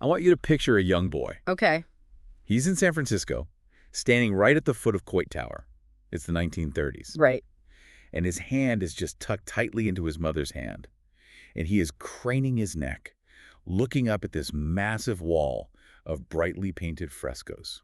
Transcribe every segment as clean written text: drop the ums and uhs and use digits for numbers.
I want you to picture a young boy. Okay. He's in San Francisco, standing right at the foot of Coit Tower. It's the 1930s. Right. And his hand is just tucked tightly into his mother's hand. And he is craning his neck, looking up at this massive wall of brightly painted frescoes.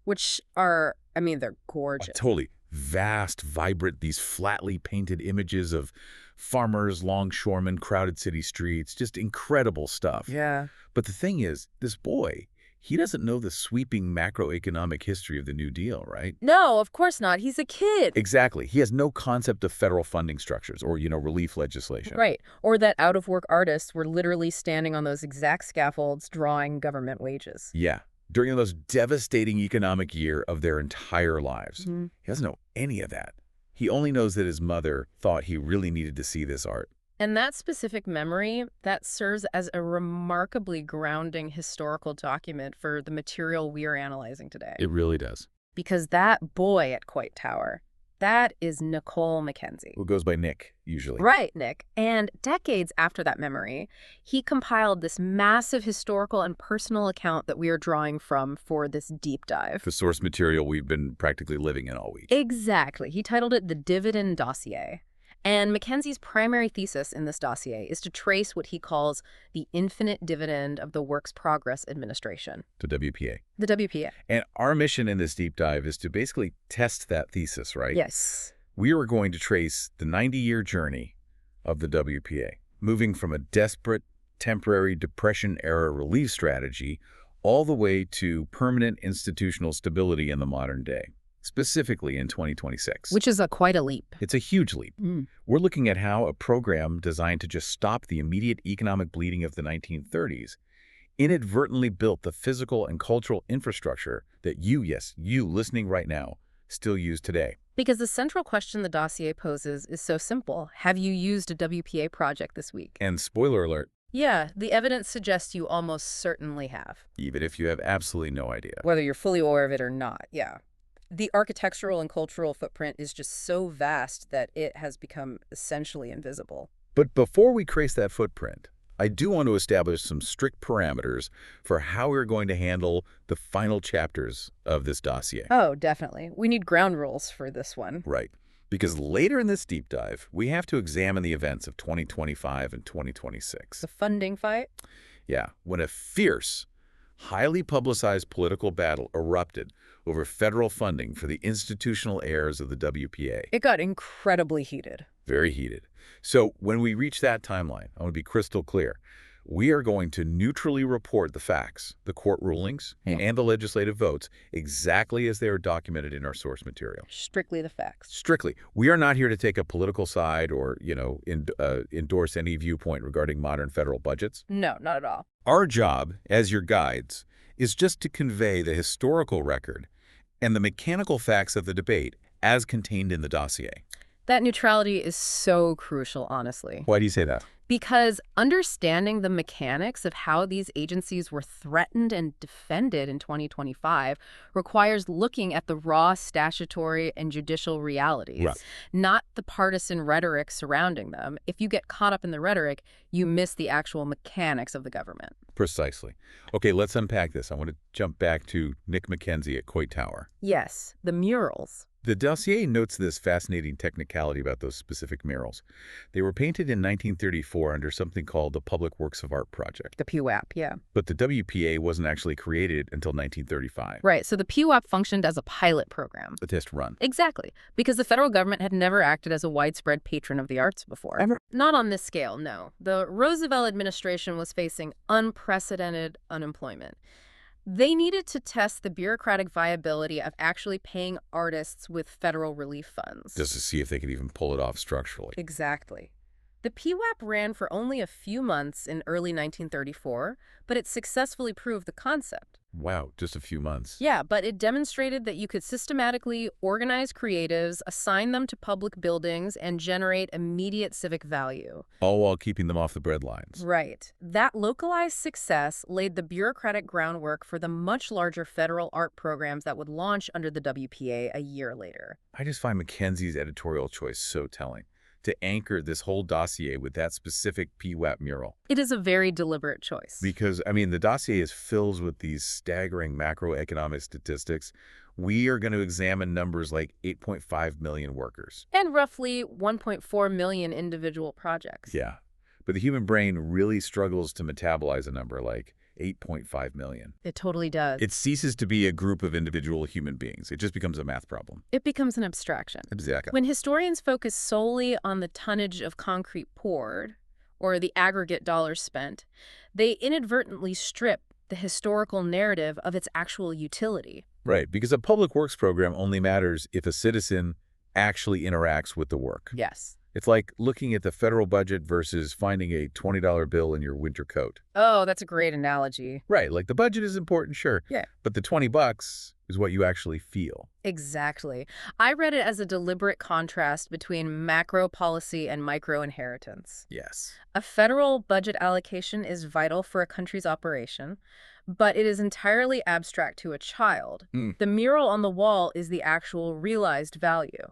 Which are, I mean, they're gorgeous. Totally. Vast, vibrant, these flatly painted images of farmers, longshoremen, crowded city streets, just incredible stuff. Yeah. But the thing is, this boy, he doesn't know the sweeping macroeconomic history of the New Deal, right? No, of course not. He's a kid. Exactly. He has no concept of federal funding structures or, relief legislation. Right. Or that out-of-work artists were literally standing on those exact scaffolds drawing government wages. Yeah. During the most devastating economic year of their entire lives. Mm-hmm. He doesn't know any of that. He only knows that his mother thought he really needed to see this art. And that specific memory, that serves as a remarkably grounding historical document for the material we are analyzing today. It really does. Because that boy at Coit Tower, that is Nicole Mackenzie. Who goes by Nick, usually. Right, Nick. And decades after that memory, he compiled this massive historical and personal account that we are drawing from for this deep dive. The source material we've been practically living in all week. Exactly. He titled it the Dividend Dossier. And Mackenzie's primary thesis in this dossier is to trace what he calls the infinite dividend of the Works Progress Administration. The WPA. The WPA. And our mission in this deep dive is to basically test that thesis, right? Yes. We are going to trace the 90-year journey of the WPA, moving from a desperate, temporary Depression-era relief strategy all the way to permanent institutional stability in the modern day. Specifically in 2026. Which is quite a leap. It's a huge leap. We're looking at how a program designed to just stop the immediate economic bleeding of the 1930s inadvertently built the physical and cultural infrastructure that you listening right now, still use today. Because the central question the dossier poses is so simple. Have you used a WPA project this week? And spoiler alert. Yeah, the evidence suggests you almost certainly have. Even if you have absolutely no idea. Whether you're fully aware of it or not, yeah. The architectural and cultural footprint is just so vast that it has become essentially invisible. But before we trace that footprint, I do want to establish some strict parameters for how we're going to handle the final chapters of this dossier. Oh, definitely. We need ground rules for this one. Right. Because later in this deep dive, we have to examine the events of 2025 and 2026. The funding fight? Yeah, when a fierce, highly publicized political battle erupted over federal funding for the institutional heirs of the WPA. It got incredibly heated. Very heated. So when we reach that timeline, I want to be crystal clear. We are going to neutrally report the facts, the court rulings, and the legislative votes exactly as they are documented in our source material. Strictly the facts. Strictly. We are not here to take a political side or, endorse any viewpoint regarding modern federal budgets. No, not at all. Our job, as your guides, is just to convey the historical record and the mechanical facts of the debate as contained in the dossier. That neutrality is so crucial, honestly. Why do you say that? Because understanding the mechanics of how these agencies were threatened and defended in 2025 requires looking at the raw statutory and judicial realities, not the partisan rhetoric surrounding them. If you get caught up in the rhetoric, you miss the actual mechanics of the government. Precisely. Okay, let's unpack this. I want to jump back to Nick Mackenzie at Coit Tower. Yes, the murals. The dossier notes this fascinating technicality about those specific murals. They were painted in 1934 under something called the Public Works of Art Project. The PWAP, yeah. But the WPA wasn't actually created until 1935. Right, so the PWAP functioned as a pilot program. A test run. Exactly, because the federal government had never acted as a widespread patron of the arts before. Ever? Not on this scale, no. The Roosevelt administration was facing unprecedented unemployment. They needed to test the bureaucratic viability of actually paying artists with federal relief funds. Just to see if they could even pull it off structurally. Exactly. The PWAP ran for only a few months in early 1934, but it successfully proved the concept. Wow, just a few months. Yeah, but it demonstrated that you could systematically organize creatives, assign them to public buildings, and generate immediate civic value. All while keeping them off the breadlines. Right. That localized success laid the bureaucratic groundwork for the much larger federal art programs that would launch under the WPA a year later. I just find Mackenzie's editorial choice so telling. to anchor this whole dossier with that specific PWAP mural. It is a very deliberate choice. Because, I mean, the dossier is filled with these staggering macroeconomic statistics. We are going to examine numbers like 8.5 million workers. And roughly 1.4 million individual projects. Yeah. But the human brain really struggles to metabolize a number like 8.5 million. It totally does. It ceases to be a group of individual human beings. It just becomes a math problem. It becomes an abstraction. Exactly. When historians focus solely on the tonnage of concrete poured, or the aggregate dollars spent, they inadvertently strip the historical narrative of its actual utility. Right, because a public works program only matters if a citizen actually interacts with the work. Yes. It's like looking at the federal budget versus finding a $20 bill in your winter coat. Oh, that's a great analogy. Right, like the budget is important, sure. Yeah. But the $20 is what you actually feel. Exactly. I read it as a deliberate contrast between macro policy and micro inheritance. Yes. A federal budget allocation is vital for a country's operation, but it is entirely abstract to a child. The mural on the wall is the actual realized value.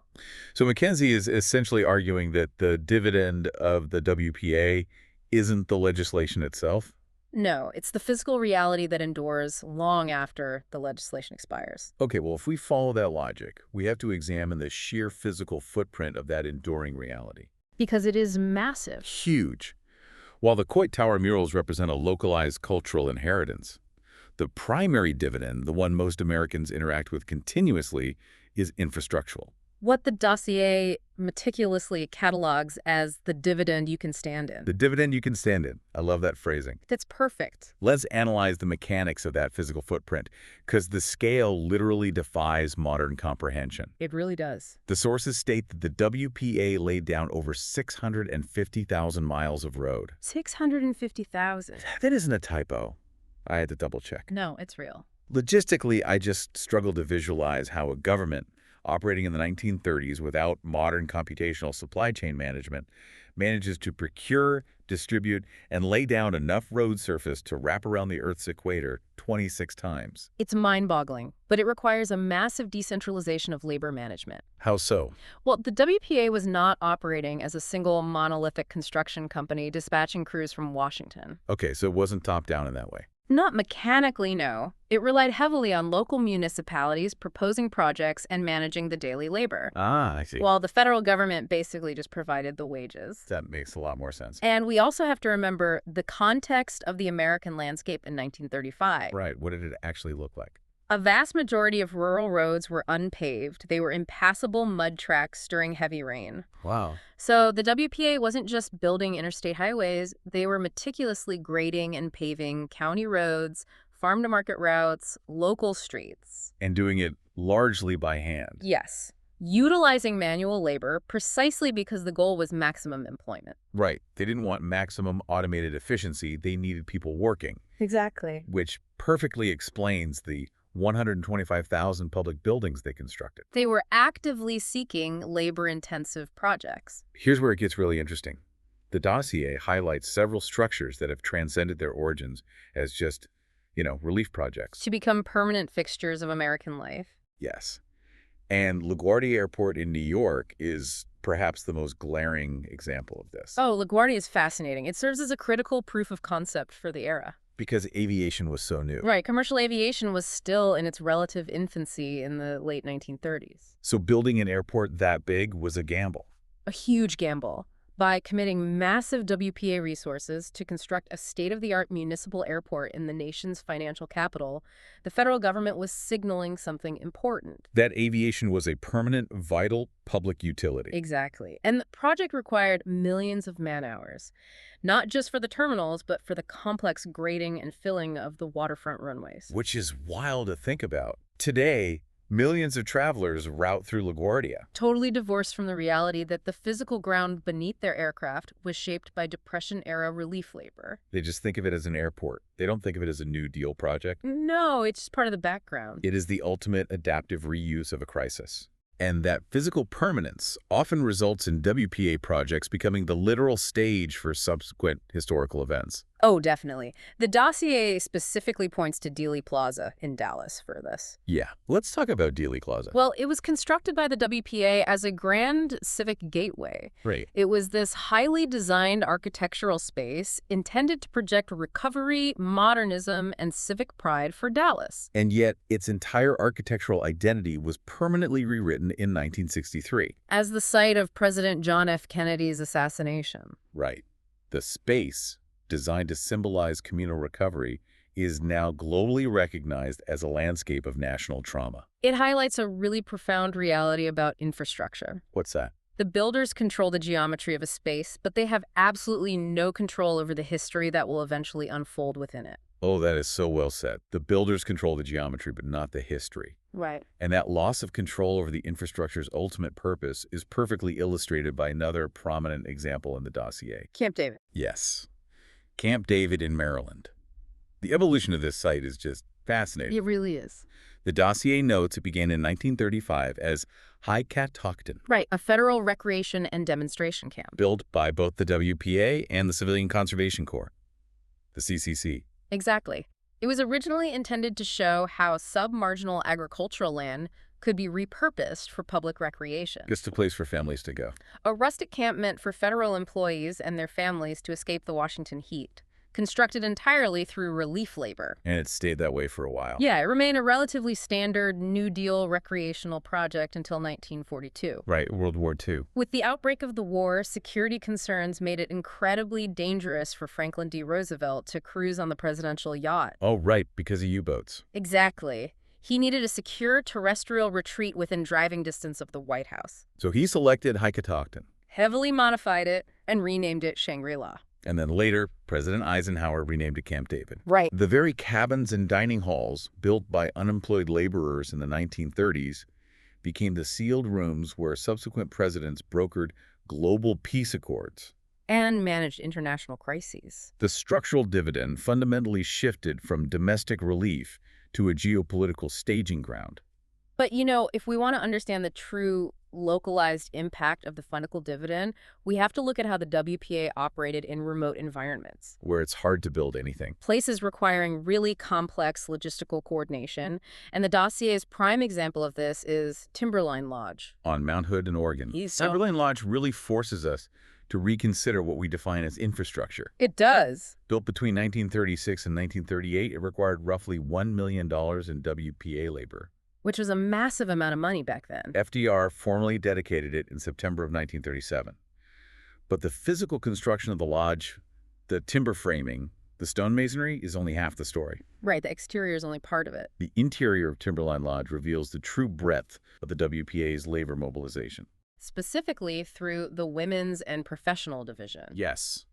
So Mackenzie is essentially arguing that the dividend of the WPA isn't the legislation itself. No, it's the physical reality that endures long after the legislation expires. Okay, well, if we follow that logic, we have to examine the sheer physical footprint of that enduring reality. Because it is massive. Huge. While the Coit Tower murals represent a localized cultural inheritance, the primary dividend, the one most Americans interact with continuously, is infrastructural. What the dossier meticulously catalogs as the dividend you can stand in. The dividend you can stand in. I love that phrasing. That's perfect. Let's analyze the mechanics of that physical footprint, because the scale literally defies modern comprehension. It really does. The sources state that the WPA laid down over 650,000 miles of road. 650,000. That isn't a typo. I had to double check. No, it's real. Logistically, I just struggle to visualize how a government operating in the 1930s without modern computational supply chain management manages to procure, distribute, and lay down enough road surface to wrap around the Earth's equator 26 times. It's mind-boggling, but it requires a massive decentralization of labor management. How so? Well, the WPA was not operating as a single monolithic construction company dispatching crews from Washington. Okay, so it wasn't top-down in that way. Not mechanically, no. It relied heavily on local municipalities proposing projects and managing the daily labor. Ah, I see. While the federal government basically just provided the wages. That makes a lot more sense. And we also have to remember the context of the American landscape in 1935. Right. What did it actually look like? A vast majority of rural roads were unpaved. They were impassable mud tracks during heavy rain. Wow. So the WPA wasn't just building interstate highways. They were meticulously grading and paving county roads, farm-to-market routes, local streets. And doing it largely by hand. Yes. Utilizing manual labor precisely because the goal was maximum employment. Right. They didn't want maximum automated efficiency. They needed people working. Exactly. Which perfectly explains the 125,000 public buildings they constructed. They were actively seeking labor-intensive projects. Here's where it gets really interesting. The dossier highlights several structures that have transcended their origins as just, relief projects. To become permanent fixtures of American life. Yes. And LaGuardia Airport in New York is perhaps the most glaring example of this. Oh, LaGuardia is fascinating. It serves as a critical proof of concept for the era. Because aviation was so new. Right. Commercial aviation was still in its relative infancy in the late 1930s. So building an airport that big was a gamble. A huge gamble. By committing massive WPA resources to construct a state-of-the-art municipal airport in the nation's financial capital, the federal government was signaling something important. That aviation was a permanent, vital public utility. Exactly. And the project required millions of man-hours, not just for the terminals, but for the complex grading and filling of the waterfront runways. Which is wild to think about. Today, millions of travelers route through LaGuardia. Totally divorced from the reality that the physical ground beneath their aircraft was shaped by Depression-era relief labor. They just think of it as an airport. They don't think of it as a New Deal project. No, it's just part of the background. It is the ultimate adaptive reuse of a crisis. And that physical permanence often results in WPA projects becoming the literal stage for subsequent historical events. Oh, definitely. The dossier specifically points to Dealey Plaza in Dallas for this. Yeah, let's talk about Dealey Plaza. Well, it was constructed by the WPA as a grand civic gateway. Right. It was this highly designed architectural space intended to project recovery, modernism, and civic pride for Dallas. And yet, its entire architectural identity was permanently rewritten in 1963. As the site of President John F. Kennedy's assassination. Right. The space, designed to symbolize communal recovery, is now globally recognized as a landscape of national trauma. It highlights a really profound reality about infrastructure. What's that? The builders control the geometry of a space, but they have absolutely no control over the history that will eventually unfold within it. Oh, that is so well said. The builders control the geometry, but not the history. Right. And that loss of control over the infrastructure's ultimate purpose is perfectly illustrated by another prominent example in the dossier. Camp David. Yes. Camp David in Maryland. The evolution of this site is just fascinating. It really is. The dossier notes it began in 1935 as Heiskatokten, Right, a federal recreation and demonstration camp. built by both the WPA and the Civilian Conservation Corps, the CCC. Exactly. It was originally intended to show how sub-marginal agricultural land could be repurposed for public recreation. Just a place for families to go. A rustic camp meant for federal employees and their families to escape the Washington heat, constructed entirely through relief labor. And it stayed that way for a while. Yeah, it remained a relatively standard New Deal recreational project until 1942. Right, World War II. With the outbreak of the war, security concerns made it incredibly dangerous for Franklin D. Roosevelt to cruise on the presidential yacht. Oh, right, because of U-boats. Exactly. He needed a secure terrestrial retreat within driving distance of the White House. So he selected Heiskatokten. Heavily modified it and renamed it Shangri-La. And then later, President Eisenhower renamed it Camp David. Right. The very cabins and dining halls built by unemployed laborers in the 1930s became the sealed rooms where subsequent presidents brokered global peace accords. And managed international crises. The structural dividend fundamentally shifted from domestic relief to a geopolitical staging ground. But, you know, if we want to understand the true localized impact of the fundamental dividend, we have to look at how the WPA operated in remote environments. Where it's hard to build anything. Places requiring really complex logistical coordination. And the dossier's prime example of this is Timberline Lodge. On Mount Hood in Oregon. Timberline Lodge really forces us to reconsider what we define as infrastructure. It does. Built between 1936 and 1938, it required roughly $1 million in WPA labor. Which was a massive amount of money back then. FDR formally dedicated it in September of 1937. But the physical construction of the lodge, the timber framing, the stonemasonry is only half the story. Right, the exterior is only part of it. The interior of Timberline Lodge reveals the true breadth of the WPA's labor mobilization. Specifically through the Women's and Professional Division. Yes.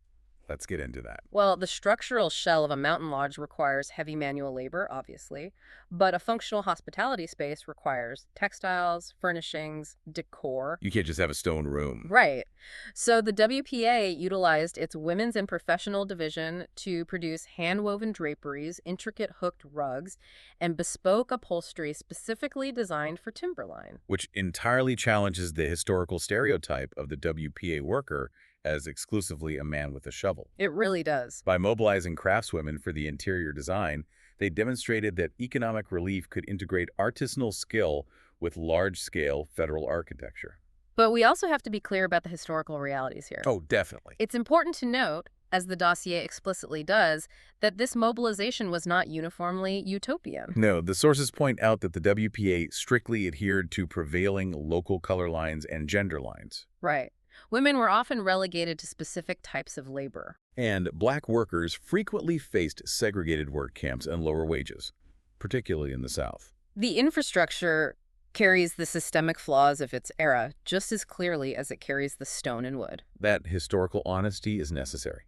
Let's get into that. Well, the structural shell of a mountain lodge requires heavy manual labor, obviously, but a functional hospitality space requires textiles, furnishings, decor. You can't just have a stone room. Right. So the WPA utilized its Women's and Professional Division to produce hand-woven draperies, intricate hooked rugs, and bespoke upholstery specifically designed for Timberline. Which entirely challenges the historical stereotype of the WPA worker as exclusively a man with a shovel. It really does. By mobilizing craftswomen for the interior design, they demonstrated that economic relief could integrate artisanal skill with large-scale federal architecture. But we also have to be clear about the historical realities here. Oh, definitely. It's important to note, as the dossier explicitly does, that this mobilization was not uniformly utopian. No, the sources point out that the WPA strictly adhered to prevailing local color lines and gender lines. Right. Women were often relegated to specific types of labor. And black workers frequently faced segregated work camps and lower wages, particularly in the South. The infrastructure carries the systemic flaws of its era just as clearly as it carries the stone and wood. That historical honesty is necessary.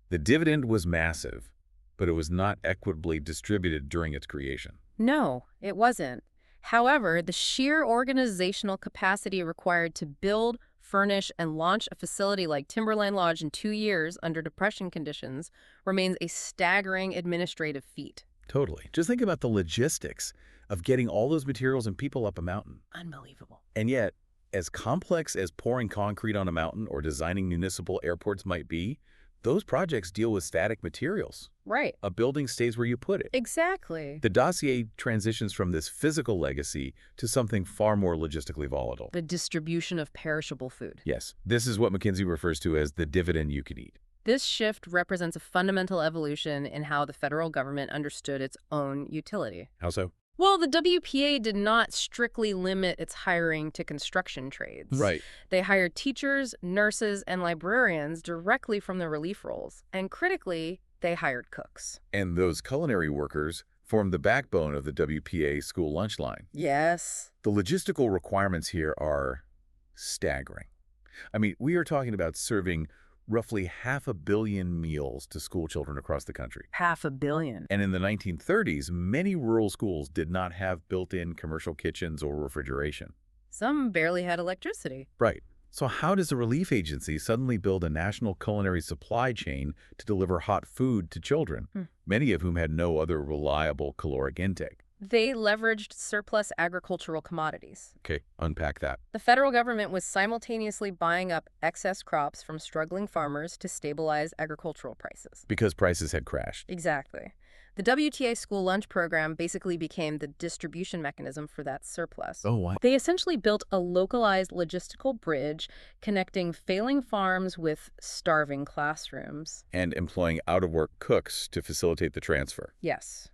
The dividend was massive, but it was not equitably distributed during its creation. No, it wasn't. However, the sheer organizational capacity required to build, furnish, and launch a facility like Timberline Lodge in 2 years under Depression conditions remains a staggering administrative feat. Totally. Just think about the logistics of getting all those materials and people up a mountain. Unbelievable. And yet, as complex as pouring concrete on a mountain or designing municipal airports might be, those projects deal with static materials. Right. A building stays where you put it. Exactly. The dossier transitions from this physical legacy to something far more logistically volatile. The distribution of perishable food. Yes, this is what McKinsey refers to as the dividend you can eat. This shift represents a fundamental evolution in how the federal government understood its own utility. How so? Well, the WPA did not strictly limit its hiring to construction trades. Right. They hired teachers, nurses, and librarians directly from the relief roles. And critically, they hired cooks. And those culinary workers formed the backbone of the WPA school lunch line. Yes. The logistical requirements here are staggering. I mean, we are talking about serving roughly 500 million meals to school children across the country. 500 million. And in the 1930s, many rural schools did not have built-in commercial kitchens or refrigeration. Some barely had electricity. Right. So how does a relief agency suddenly build a national culinary supply chain to deliver hot food to children, many of whom had no other reliable caloric intake? They leveraged surplus agricultural commodities. Okay, unpack that. The federal government was simultaneously buying up excess crops from struggling farmers to stabilize agricultural prices. Because prices had crashed. Exactly. The WTA school lunch program basically became the distribution mechanism for that surplus. Oh, wow. They essentially built a localized logistical bridge connecting failing farms with starving classrooms. And employing out-of-work cooks to facilitate the transfer. Yes.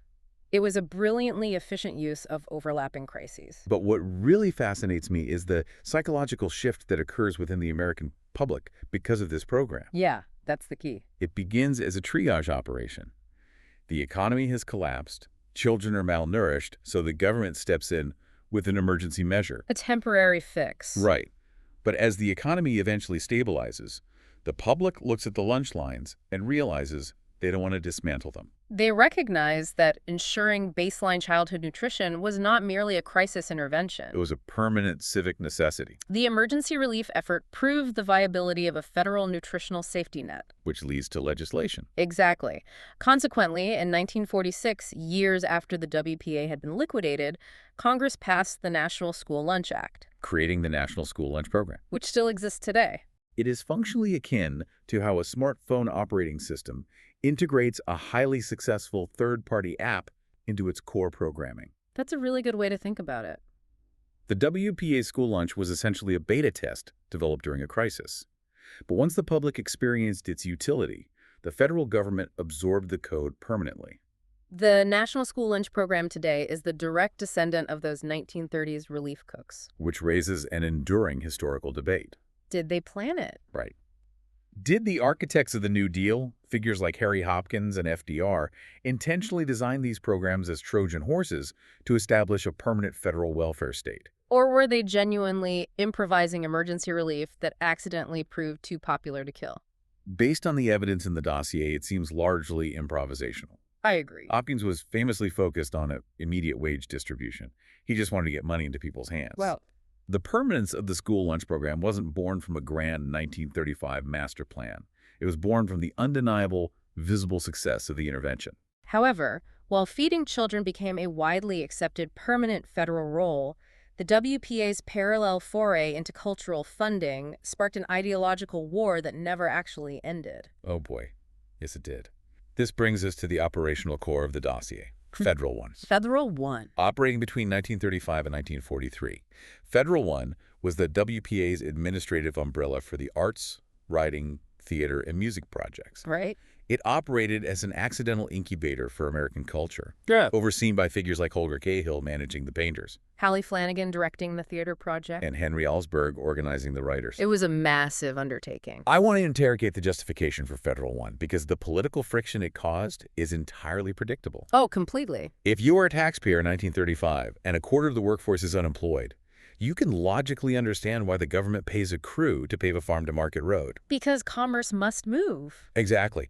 It was a brilliantly efficient use of overlapping crises. But what really fascinates me is the psychological shift that occurs within the American public because of this program. Yeah, that's the key. It begins as a triage operation. The economy has collapsed, children are malnourished, so the government steps in with an emergency measure. A temporary fix. Right. But as the economy eventually stabilizes, the public looks at the lunch lines and realizes they don't want to dismantle them. They recognized that ensuring baseline childhood nutrition was not merely a crisis intervention. It was a permanent civic necessity. The emergency relief effort proved the viability of a federal nutritional safety net. Which leads to legislation. Exactly. Consequently, in 1946, years after the WPA had been liquidated, Congress passed the National School Lunch Act, Creating the National School Lunch Program. which still exists today. It is functionally akin to how a smartphone operating system integrates a highly successful third-party app into its core programming. That's a really good way to think about it. The WPA school lunch was essentially a beta test developed during a crisis. But once the public experienced its utility, the federal government absorbed the code permanently. The National School Lunch Program today is the direct descendant of those 1930s relief cooks. Which raises an enduring historical debate. Did they plan it? Right. Did the architects of the New Deal, figures like Harry Hopkins and FDR, intentionally design these programs as Trojan horses to establish a permanent federal welfare state? Or were they genuinely improvising emergency relief that accidentally proved too popular to kill? Based on the evidence in the dossier, it seems largely improvisational. I agree. Hopkins was famously focused on immediate wage distribution. He just wanted to get money into people's hands. Well, the permanence of the school lunch program wasn't born from a grand 1935 master plan. It was born from the undeniable, visible success of the intervention. however, while feeding children became a widely accepted permanent federal role, the WPA's parallel foray into cultural funding sparked an ideological war that never actually ended. Oh boy. Yes, it did. This brings us to the operational core of the dossier. Federal One. Federal One. Operating between 1935 and 1943, Federal One was the WPA's administrative umbrella for the arts, writing, theater, and music projects. Right? It operated as an accidental incubator for American culture, Yeah. overseen by figures like Holger Cahill managing the painters, Hallie Flanagan directing the theater project. and Henry Alsberg organizing the writers. It was a massive undertaking. I want to interrogate the justification for Federal One because the political friction it caused is entirely predictable. Oh, completely. If you are a taxpayer in 1935 and a quarter of the workforce is unemployed, you can logically understand why the government pays a crew to pave a farm-to-market road. Because commerce must move. Exactly.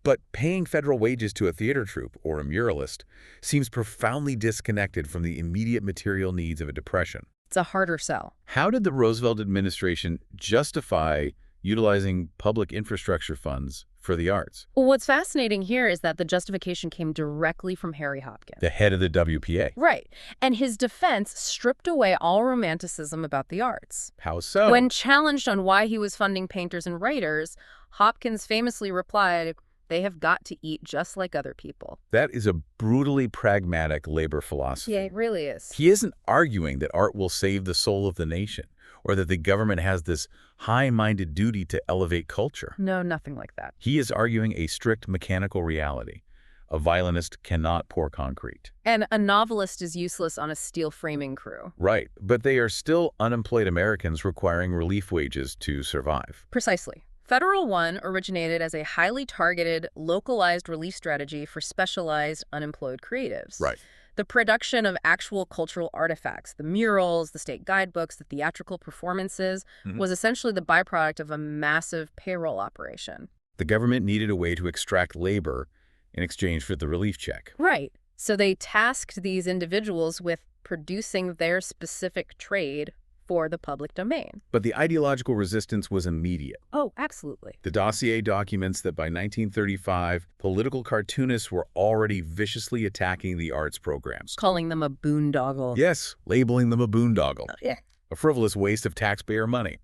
But paying federal wages to a theater troupe or a muralist seems profoundly disconnected from the immediate material needs of a depression. It's a harder sell. How did the Roosevelt administration justify utilizing public infrastructure funds for the arts? Well, what's fascinating here is that the justification came directly from Harry Hopkins. The head of the WPA. Right. And his defense stripped away all romanticism about the arts. How so? When challenged on why he was funding painters and writers, Hopkins famously replied, "They have got to eat just like other people." That is a brutally pragmatic labor philosophy. Yeah, it really is. He isn't arguing that art will save the soul of the nation, or that the government has this high-minded duty to elevate culture. No, nothing like that. He is arguing a strict mechanical reality. A violinist cannot pour concrete. And a novelist is useless on a steel framing crew. Right, but they are still unemployed Americans requiring relief wages to survive. Precisely. Federal One originated as a highly targeted, localized relief strategy for specialized unemployed creatives. Right. The production of actual cultural artifacts, the murals, the state guidebooks, the theatrical performances, was essentially the byproduct of a massive payroll operation. The government needed a way to extract labor in exchange for the relief check. Right. So they tasked these individuals with producing their specific trade for the public domain. But the ideological resistance was immediate. Oh, absolutely. The dossier documents that by 1935, political cartoonists were already viciously attacking the arts programs. Calling them a boondoggle. Yes, labeling them a boondoggle. Yeah. A frivolous waste of taxpayer money.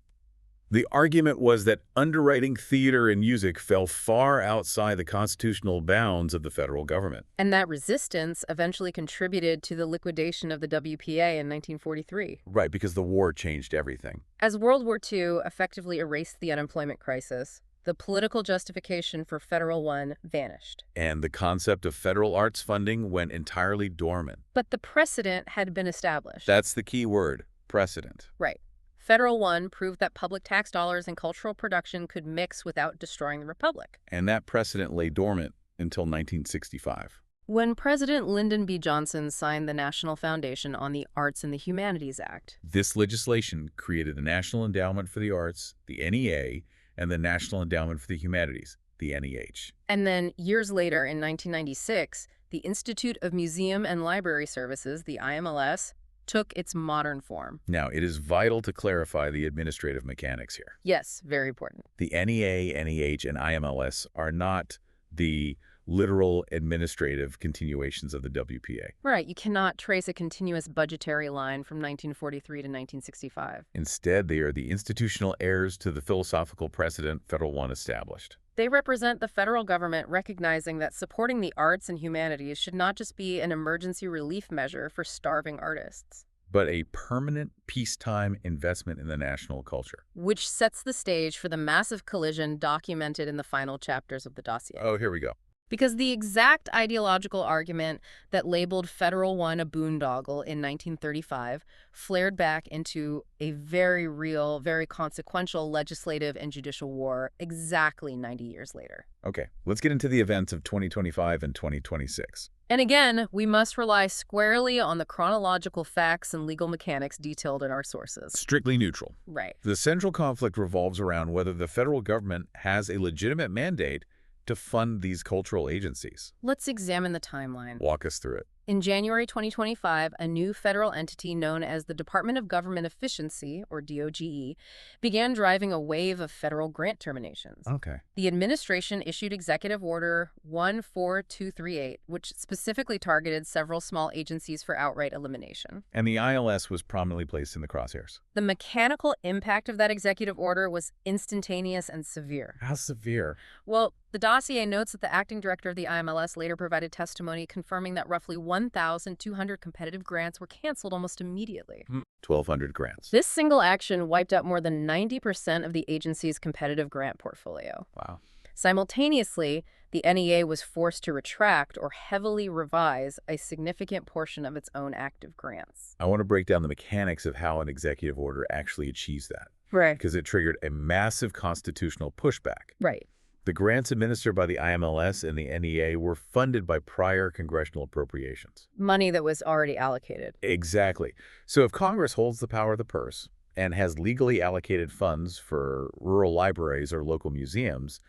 The argument was that underwriting theater and music fell far outside the constitutional bounds of the federal government. And that resistance eventually contributed to the liquidation of the WPA in 1943. Right, because the war changed everything. As World War II effectively erased the unemployment crisis, the political justification for Federal One vanished. And the concept of federal arts funding went entirely dormant. But the precedent had been established. That's the key word, precedent. Right. Federal One proved that public tax dollars and cultural production could mix without destroying the republic. And that precedent lay dormant until 1965. When President Lyndon B. Johnson signed the National Foundation on the Arts and the Humanities Act. This legislation created the National Endowment for the Arts, the NEA, and the National Endowment for the Humanities, the NEH. And then, years later, in 1996, the Institute of Museum and Library Services, the IMLS, took its modern form. Now, it is vital to clarify the administrative mechanics here. Yes, very important. The NEA, NEH, and IMLS are not the literal administrative continuations of the WPA. Right, you cannot trace a continuous budgetary line from 1943 to 1965. Instead, they are the institutional heirs to the philosophical precedent Federal One established. They represent the federal government recognizing that supporting the arts and humanities should not just be an emergency relief measure for starving artists, but a permanent peacetime investment in the national culture. which sets the stage for the massive collision documented in the final chapters of the dossier. Oh, here we go. Because the exact ideological argument that labeled Federal One a boondoggle in 1935 flared back into a very real, very consequential legislative and judicial war exactly 90 years later. Okay, let's get into the events of 2025 and 2026. And again, we must rely squarely on the chronological facts and legal mechanics detailed in our sources. Strictly neutral. Right. The central conflict revolves around whether the federal government has a legitimate mandate to fund these cultural agencies. Let's examine the timeline. Walk us through it. In January 2025, a new federal entity known as the Department of Government Efficiency, or DOGE, began driving a wave of federal grant terminations. Okay. The administration issued Executive Order 14238, which specifically targeted several small agencies for outright elimination. And the ILS was prominently placed in the crosshairs. The mechanical impact of that executive order was instantaneous and severe. How severe? Well, the dossier notes that the acting director of the IMLS later provided testimony confirming that roughly 1,200 competitive grants were canceled almost immediately. 1,200 grants. This single action wiped out more than 90% of the agency's competitive grant portfolio. Wow. Simultaneously, the NEA was forced to retract or heavily revise a significant portion of its own active grants. I want to break down the mechanics of how an executive order actually achieves that, Right. because it triggered a massive constitutional pushback. Right. The grants administered by the IMLS and the NEA were funded by prior congressional appropriations. Money that was already allocated. Exactly. So if Congress holds the power of the purse and has legally allocated funds for rural libraries or local museums,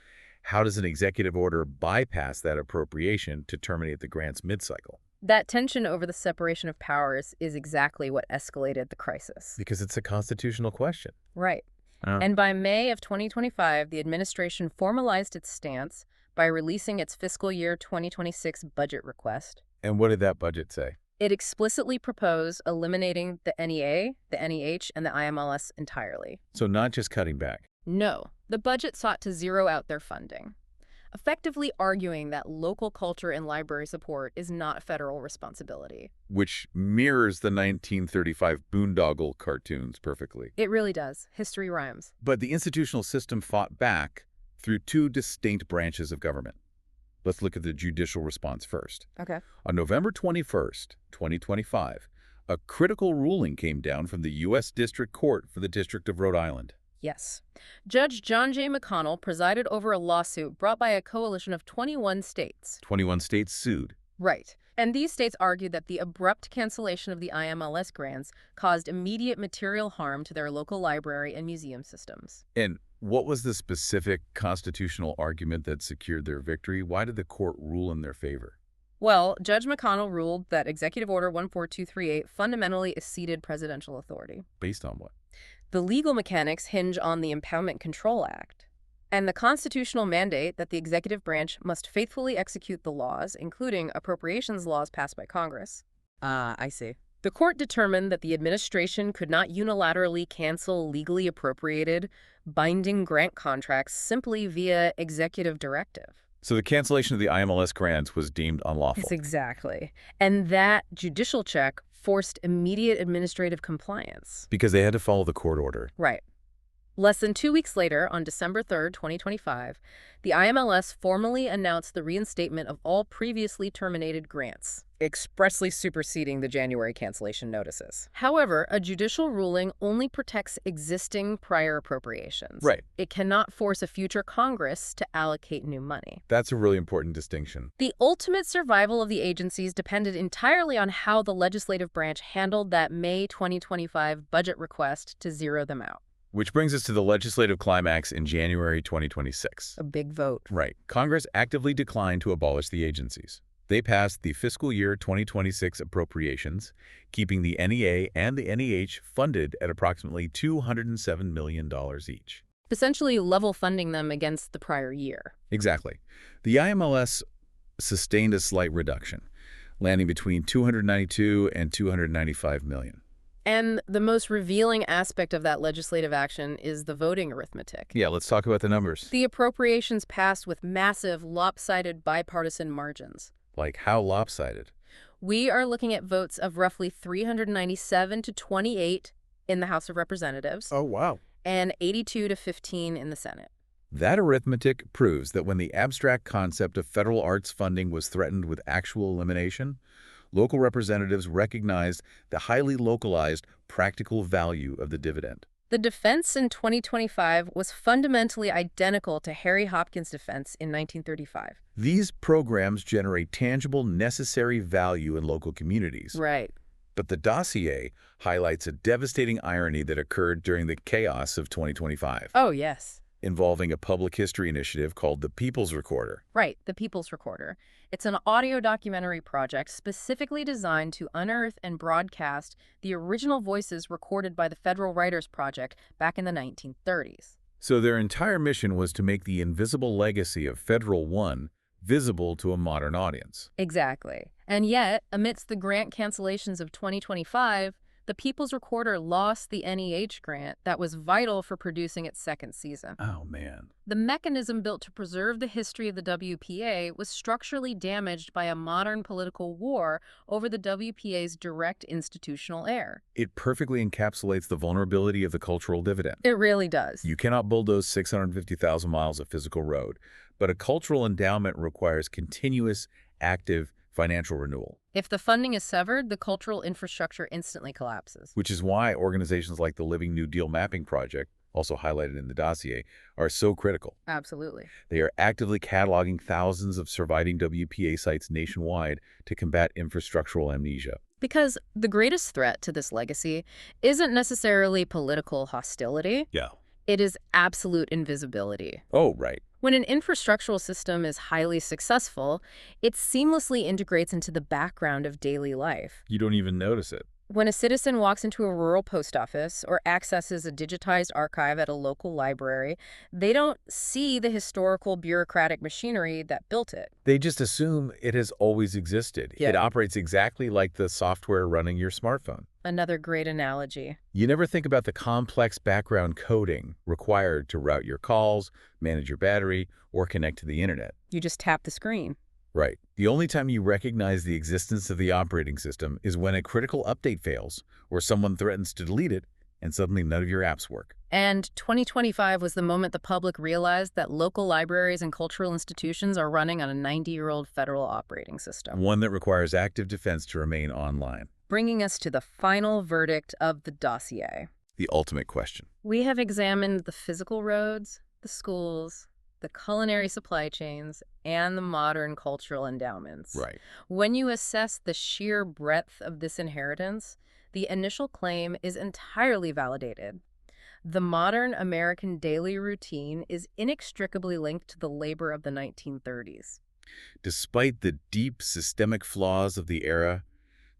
how does an executive order bypass that appropriation to terminate the grants mid-cycle? That tension over the separation of powers is exactly what escalated the crisis. Because it's a constitutional question. Right. And by May of 2025, the administration formalized its stance by releasing its fiscal year 2026 budget request. And what did that budget say? It explicitly proposed eliminating the NEA, the NEH, and the IMLS entirely. So not just cutting back. No, the budget sought to zero out their funding, effectively arguing that local culture and library support is not a federal responsibility. Which mirrors the 1935 boondoggle cartoons perfectly. It really does. History rhymes. But the institutional system fought back through two distinct branches of government. Let's look at the judicial response first. Okay. On November 21st, 2025, a critical ruling came down from the U.S. District Court for the District of Rhode Island. Yes. Judge John J. McConnell presided over a lawsuit brought by a coalition of 21 states. 21 states sued. Right. And these states argued that the abrupt cancellation of the IMLS grants caused immediate material harm to their local library and museum systems. And what was the specific constitutional argument that secured their victory? Why did the court rule in their favor? Well, Judge McConnell ruled that Executive Order 14238 fundamentally exceeded presidential authority. Based on what? The legal mechanics hinge on the Impoundment Control Act and the constitutional mandate that the executive branch must faithfully execute the laws, including appropriations laws passed by Congress. I see. The court determined that the administration could not unilaterally cancel legally appropriated, binding grant contracts simply via executive directive. So the cancellation of the IMLS grants was deemed unlawful. Yes, exactly. And that judicial check forced immediate administrative compliance. Because they had to follow the court order. Right. Less than 2 weeks later, on December 3rd, 2025, the IMLS formally announced the reinstatement of all previously terminated grants, expressly superseding the January cancellation notices. However, a judicial ruling only protects existing prior appropriations. Right. It cannot force a future Congress to allocate new money. That's a really important distinction. The ultimate survival of the agencies depended entirely on how the legislative branch handled that May 2025 budget request to zero them out. Which brings us to the legislative climax in January 2026. A big vote. Right. Congress actively declined to abolish the agencies. They passed the fiscal year 2026 appropriations, keeping the NEA and the NEH funded at approximately $207 million each. Essentially level funding them against the prior year. Exactly. The IMLS sustained a slight reduction, landing between $292 and $295 million. And the most revealing aspect of that legislative action is the voting arithmetic. Yeah, let's talk about the numbers. The appropriations passed with massive, lopsided bipartisan margins. Like how lopsided? We are looking at votes of roughly 397 to 28 in the House of Representatives. Oh, wow. And 82 to 15 in the Senate. That arithmetic proves that when the abstract concept of federal arts funding was threatened with actual elimination, local representatives recognized the highly localized, practical value of the dividend. The defense in 2025 was fundamentally identical to Harry Hopkins' defense in 1935. These programs generate tangible, necessary value in local communities. Right. But the dossier highlights a devastating irony that occurred during the chaos of 2025. Oh, yes. Involving a public history initiative called the People's Recorder. Right, the People's Recorder. It's an audio documentary project specifically designed to unearth and broadcast the original voices recorded by the Federal Writers Project back in the 1930s. So their entire mission was to make the invisible legacy of Federal One visible to a modern audience. Exactly. And yet, amidst the grant cancellations of 2025, the People's Recorder lost the NEH grant that was vital for producing its second season. Oh, man. The mechanism built to preserve the history of the WPA was structurally damaged by a modern political war over the WPA's direct institutional heir. It perfectly encapsulates the vulnerability of the cultural dividend. It really does. You cannot bulldoze 650,000 miles of physical road, but a cultural endowment requires continuous, active financial renewal. If the funding is severed, the cultural infrastructure instantly collapses. Which is why organizations like the Living New Deal Mapping Project, also highlighted in the dossier, are so critical. Absolutely. They are actively cataloging thousands of surviving WPA sites nationwide to combat infrastructural amnesia. Because the greatest threat to this legacy isn't necessarily political hostility. Yeah. It is absolute invisibility. Oh, right. When an infrastructural system is highly successful, it seamlessly integrates into the background of daily life. You don't even notice it. When a citizen walks into a rural post office or accesses a digitized archive at a local library, they don't see the historical bureaucratic machinery that built it. They just assume it has always existed. Yeah. It operates exactly like the software running your smartphone. Another great analogy. You never think about the complex background coding required to route your calls, manage your battery, or connect to the internet. You just tap the screen. Right. The only time you recognize the existence of the operating system is when a critical update fails, or someone threatens to delete it, and suddenly none of your apps work. And 2025 was the moment the public realized that local libraries and cultural institutions are running on a 90-year-old federal operating system. One that requires active defense to remain online. Bringing us to the final verdict of the dossier. The ultimate question. We have examined the physical roads, the schools, the culinary supply chains, and the modern cultural endowments. Right. When you assess the sheer breadth of this inheritance, the initial claim is entirely validated. The modern American daily routine is inextricably linked to the labor of the 1930s. Despite the deep systemic flaws of the era,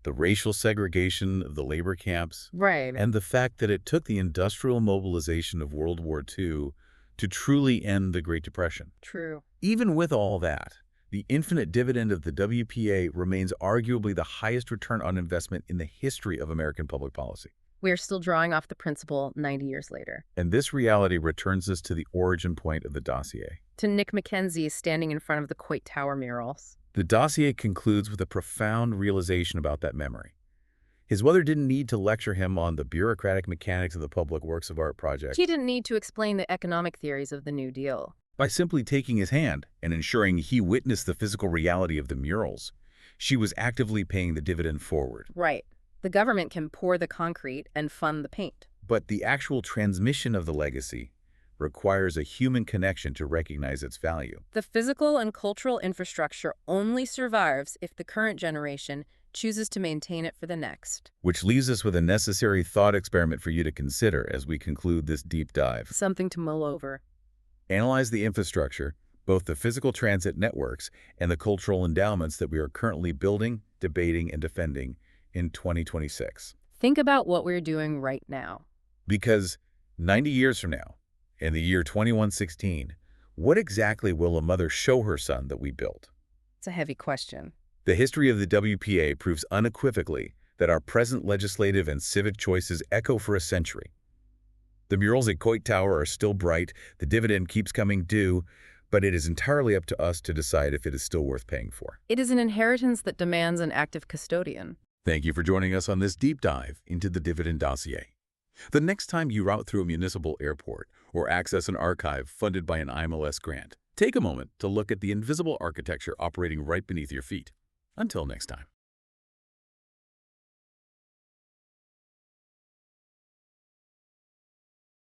the racial segregation of the labor camps, Right. and the fact that it took the industrial mobilization of World War II to truly end the Great Depression. True. Even with all that, the infinite dividend of the WPA remains arguably the highest return on investment in the history of American public policy. We are still drawing off the principle 90 years later. And this reality returns us to the origin point of the dossier. To Nick McKenzie standing in front of the Coit Tower murals. The dossier concludes with a profound realization about that memory. His mother didn't need to lecture him on the bureaucratic mechanics of the public works of art project. He didn't need to explain the economic theories of the New Deal. By simply taking his hand and ensuring he witnessed the physical reality of the murals, she was actively paying the dividend forward. Right. The government can pour the concrete and fund the paint. But the actual transmission of the legacy requires a human connection to recognize its value. The physical and cultural infrastructure only survives if the current generation chooses to maintain it for the next. Which leaves us with a necessary thought experiment for you to consider as we conclude this deep dive. Something to mull over. Analyze the infrastructure, both the physical transit networks and the cultural endowments that we are currently building, debating, and defending in 2026. Think about what we're doing right now. Because 90 years from now, in the year 2116, what exactly will a mother show her son that we built? It's a heavy question. The history of the WPA proves unequivocally that our present legislative and civic choices echo for a century. The murals at Coit Tower are still bright, the dividend keeps coming due, but it is entirely up to us to decide if it is still worth paying for. It is an inheritance that demands an active custodian. Thank you for joining us on this deep dive into the dividend dossier. The next time you route through a municipal airport or access an archive funded by an IMLS grant, take a moment to look at the invisible architecture operating right beneath your feet. Until next time.